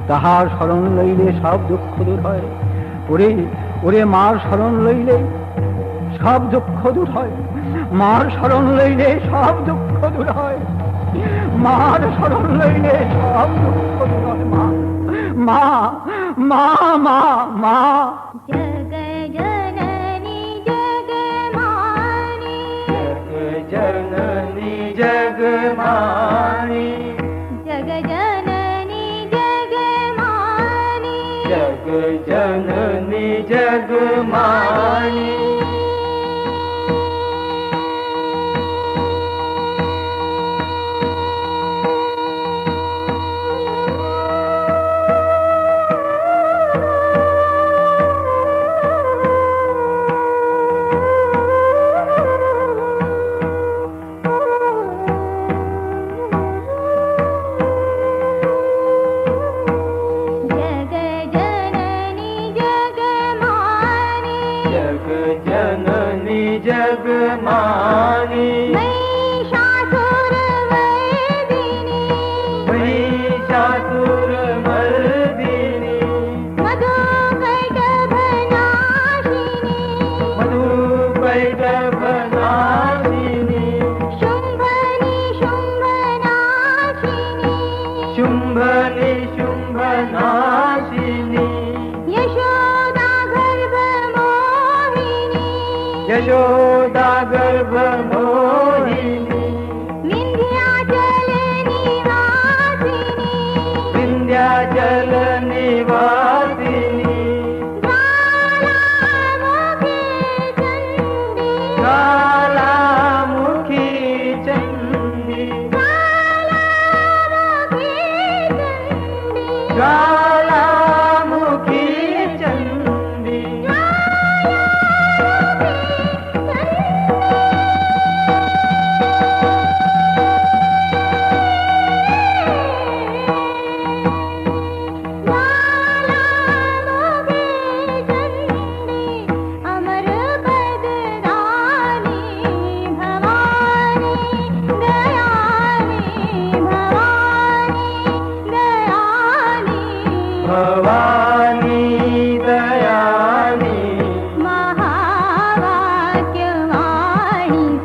তাহার শরণ লইলে সব দুঃখ দূর হয়। ওরে ওরে মার শরণ লইলে সব দুঃখ দূর হয়, মার শরণ লইলে সব দুঃখ দূর হয়, মার শরণ লইলে সব দুঃখ দূর হয়। মা মা মা মা মা जननी जगमानी, जग जननी जगमानी, जग जननी जगमानी। जननी जगमानी, महिषासुरमर्दिनी, महिषासुरमर्दिनी, मधुकैटभनाशिनी, मधुकैटभनाशिनी, शुम्भनि शुम्भनाशिनी, शुम्भनि शुम्भनाशिनी, यशोदा गर्भमोहिनी, यशोदा गर्भमोहिनी, विन्ध्याचल निवासिनी, विन्ध्याचल निवासिनी, ज्वालामुखी चण्डी, ज्वालामुखी चण्डी, ज्वालामुखी चण्डी, अमर पददानी भवानी दयानी, भवानी दयानी, भवानी दयानी, महावाक्यवाणी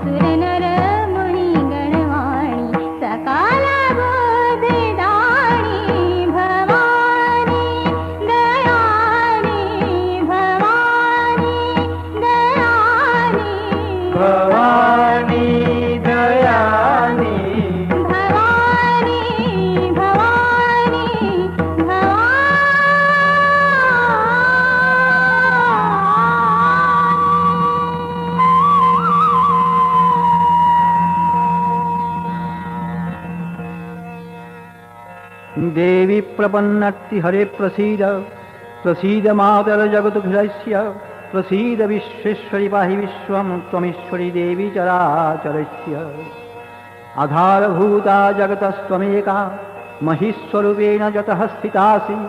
सुरनर मुनिगणवाणी, सकाल बोधदानी भवानी दयानी, भवानी दयानी, भवानी दयानी, भवानी भवानी देवी प्रपन्नत्ति हरे प्रसीद, प्रसीद मातर जगदुघ्रस्य, प्रसीद विश्वेश्वरि पाहि विश्वं त्वमीश्वरी देवी चराचरस्य। आधारभूता जगतस्त्वमेका, महिस्वरूपेण जतः स्थितासि,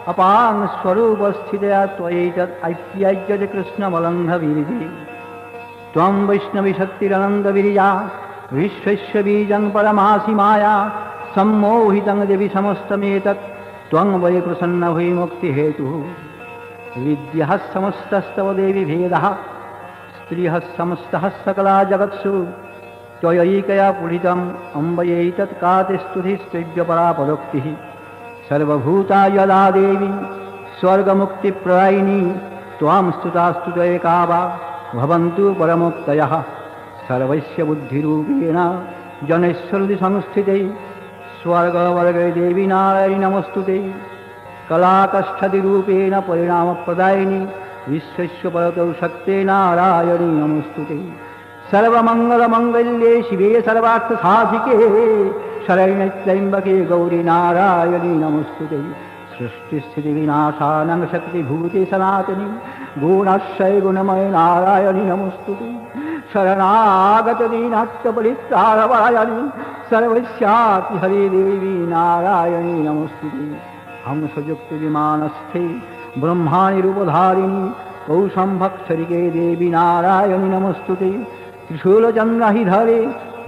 अपां स्वरूपस्थितया त्वयैतत् ऐप्यज्यते कृष्णमलङ्घवीरिधि। त्वं वैष्णवीशक्तिरनन्दविरिया, विश्वस्य बीजं परमासि माया, सम्मोहितं देवि समस्तमेतत् त्वं वै प्रसन्न भूय मुक्तिहेतुः। विद्यः समस्तस्तव देवि भेदः, स्त्रियः समस्तः सकला जगत्सु, त्वयैकया पूरितम् अम्बयैतत् का ते स्तुतिस्त्वय्यपरा परोक्तिः। सर्वभूता यदा देवी स्वर्गमुक्तिप्रदायिनी त्वां स्तुतास्तुत एका वा भवन्तु परमोक्तयः सर्वस्य बुद्धिरूपेण जनेश्वरति संस्थिते स्वर्गवर्गे देवी नारायणी नमस्तुते कलाकष्ठदिरूपेण परिणामप्रदायिनी विश्वस्य परतौ शक्ते नारायणी नमस्तुते सर्वमङ्गलमङ्गल्ये शिवे सर्वार्थसाधिके शरण्ये त्र्यम्बके गौरी नारायणी नमस्तुते सृष्टिस्थितिविनाशानं शक्तिभूते सनातनी गुणाश्रय गुणमय नारायणी नमस्तुते शरणागतदीनाट्यपरित्राणपरायणी सर्वस्याति हरे देवी नारायणी नमस्तुते हंसयुक्तविमानस्थे ब्रह्माणि रूपधारिणी कौशम्भक्षरिके देवी नारायणी नमस्तुते त्रिशूलचन्द्रहिधरे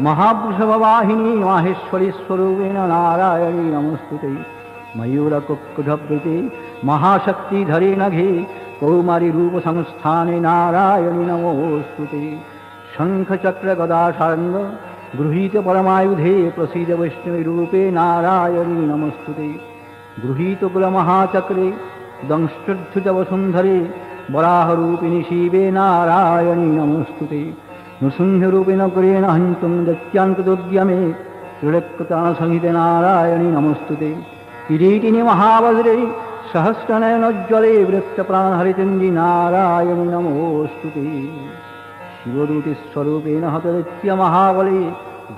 महावृषभवाहिनी माहेश्वरी स्वरूपेण नारायणी नमस्तुते मयूरकुक्कुटवृते महाशक्तिधरे नघे कौमारी रूपसंस्थाने नारायणी नमोस्तुते शङ्खचक्रगदाशार्ङ्ग गृहीत परमायुधे प्रसीद वैष्णवीरूपे नारायणी नमस्तुते गृहीत कुलमहाचक्रे दंष्टुद्धुतवसुन्धरे वराहरूपिणि शिवे नारायणी नमस्तुते नृसिंहरूपेण कुरेण हन्तुं दैत्यान्तदुद्यमे त्रिलक्कृतानसंहिते नारायणी नमस्तुते किरीटिनि महावज्रे सहस्रनयनोज्ज्वले वृत्तप्राणहरिचन्द्रि नारायणी नमोस्तुते शिवदूतिस्वरूपेण हतदैत्य महाबले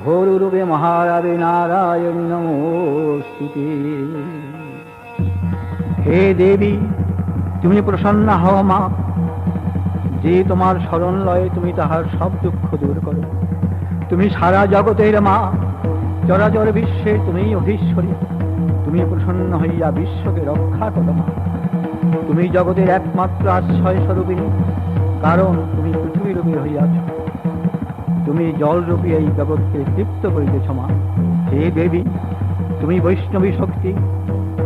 घोररूपे महारावे नारायणी नमोस्तुते हे देवी তুমি প্রসন্ন হও মা যে তোমার শরণ লয়ে তুমি তাহার সব দুঃখ দূর করো তুমি সারা জগতের মা চরাচর বিশ্বে তুমি অধীশ্বরী তুমি প্রসন্ন হইয়া বিশ্বকে রক্ষা করো মা তুমি জগতের একমাত্র আশ্রয় স্বরূপিণী কারণ তুমি পৃথিবী রূপী হইয়াছ তুমি জলরূপী এই জগৎকে তৃপ্ত করিতেছ মা হে দেবী তুমি বৈষ্ণবী শক্তি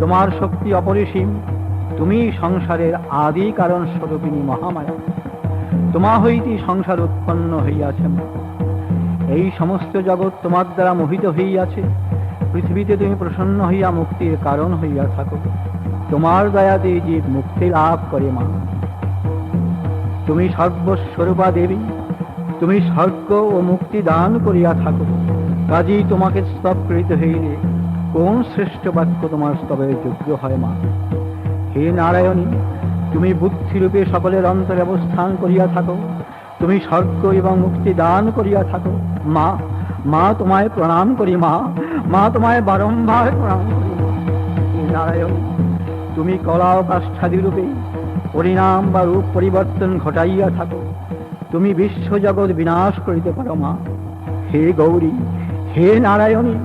তোমার শক্তি অপরিসীম তুমি সংসারের আদি কারণ স্বরূপিণী মহামায়া তোমা হইতে সংসার উৎপন্ন হইয়াছে এই সমস্ত জগৎ তোমার দ্বারা মোহিত হইয়াছে পৃথিবীতে তুমি প্রসন্ন হইয়া মুক্তির কারণ হইয়া থাকো তোমার দয়াতে জীব মুক্তি লাভ করে মা তুমি সর্বস্বরূপা দেবী তুমি স্বর্গ ও মুক্তি দান করিয়া থাকো কাজেই তোমাকে স্তব করিতে হইলে কোন শ্রেষ্ঠ বাক্য তোমার স্তবের যোগ্য হয় মা হে নারায়ণী তুমি বুদ্ধিরূপে সকলের অন্তরে অবস্থান করিয়া থাকো তুমি স্বর্গ এবং মুক্তি দান করিয়া থাকো মা মা তোমায় প্রণাম করি মা মা তোমায় বারংবার প্রণাম করি হে নারায়ণী তুমি কলা ও কাষ্ঠাদি রূপে পরিণাম বা রূপ পরিবর্তন ঘটাইয়া থাকো তুমি বিশ্বজগৎ বিনাশ করিতে পারো মা হে গৌরী হে নারায়ণী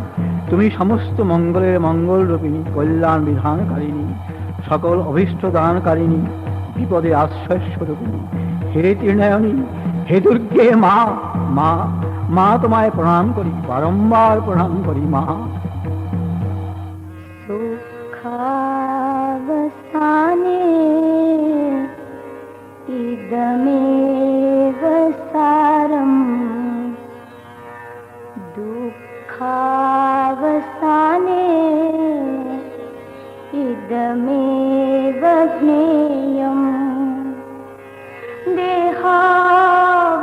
তুমি সমস্ত মঙ্গলের মঙ্গল রূপিণী কল্যাণ বিধানকারিণী সকল অভীষ্ট দানকারিণী বিপদে আশ্রয় স্বরূপিণী হে ত্রিনয়নী হে দুর্গে মা মা মা তোমায় প্রণাম করি বারংবার প্রণাম করি মা सुखावसाने इदमेव सारम् दुःखावसाने इदमेव ज्ञेयम् देहावसाने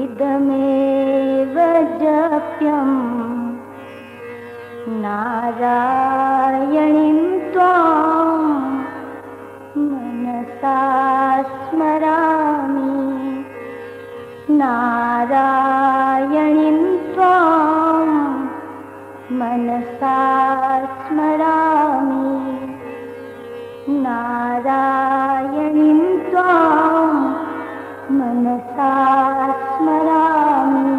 इदमेव जप्यम् नारायणीं त्वां मनसा स्मरामि नारायणीं त्वां मनसा स्मरामि नारायणीं त्वां मनसा स्मरामि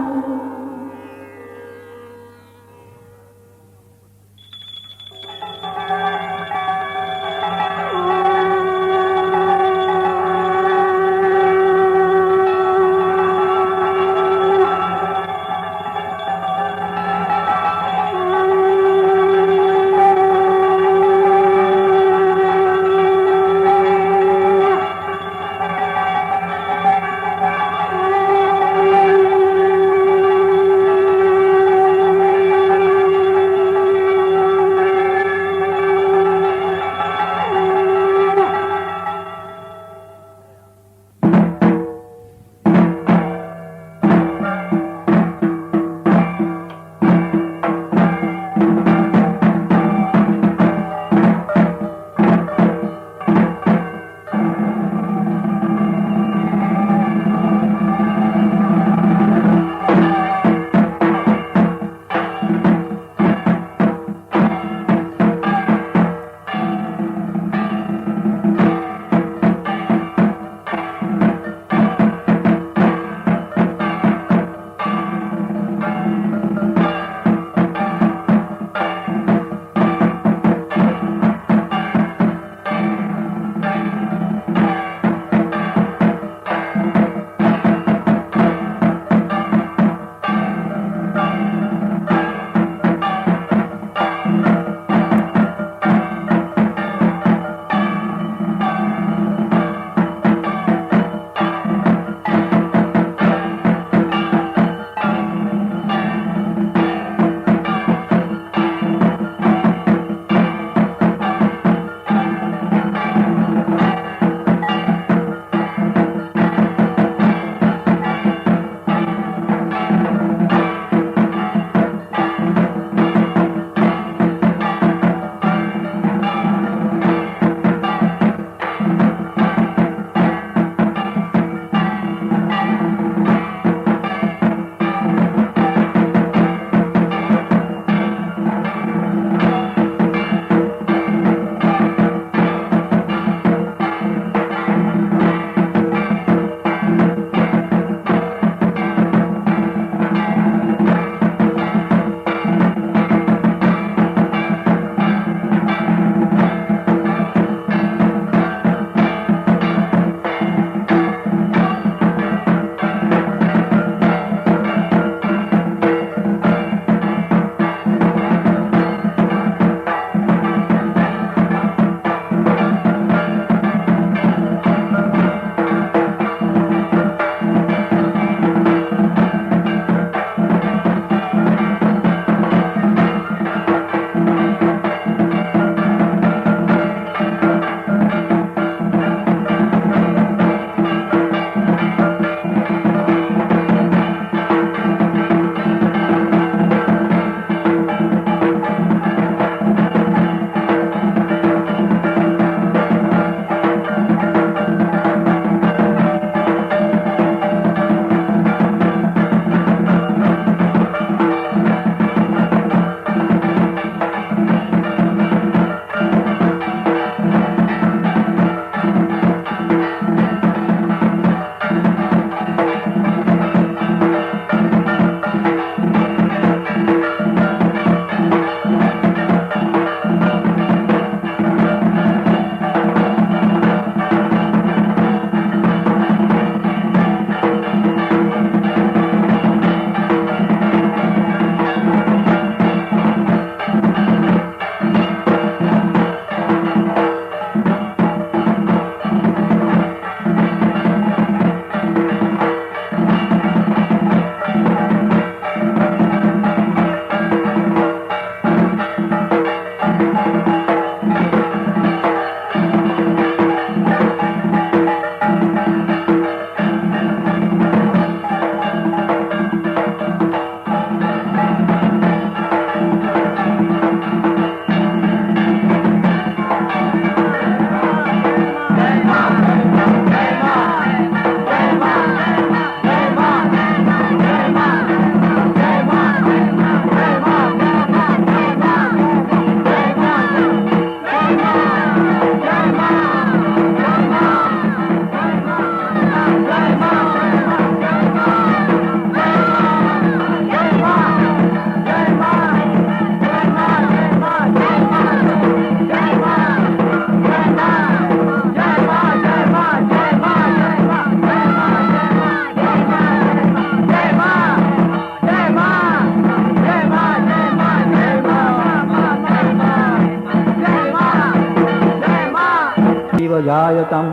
स्वजायतं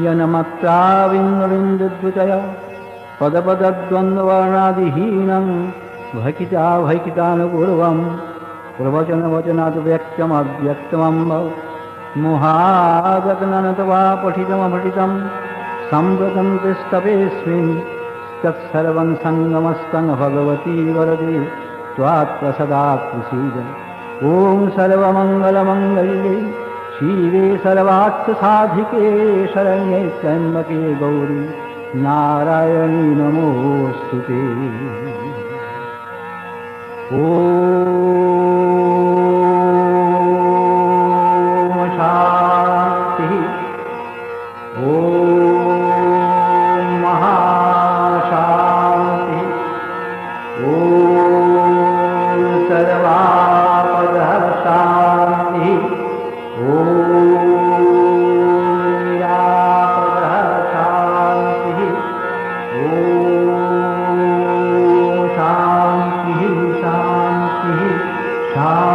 यनमत्राविन्दुविन्दुद्वितय पदपदद्वन्द्ववर्णादिहीनं भैकितानुपूर्वं प्रवचनवचनात् व्यक्तमव्यक्तमम्ब मोहादग्ननत्वा पठितमपठितं संव्रतं तिष्ठपेऽस्मिन् तत्सर्वं सङ्गमस्तं भगवती वरदे त्वात्प्रसदात् प्रसीद ॐ सर्वमङ्गलमङ्गल्ये शिवे सर्वार्थसाधिके शरण्ये त्र्यम्बके गौरी नारायणी नमोऽस्तु ते ॐ शान्तिः ॐ महाशान्तिः ॐ सर्वापदः शान्तिः ॐ निरापदः शान्तिः ॐ शान्तिः शान्तिः शान्तिः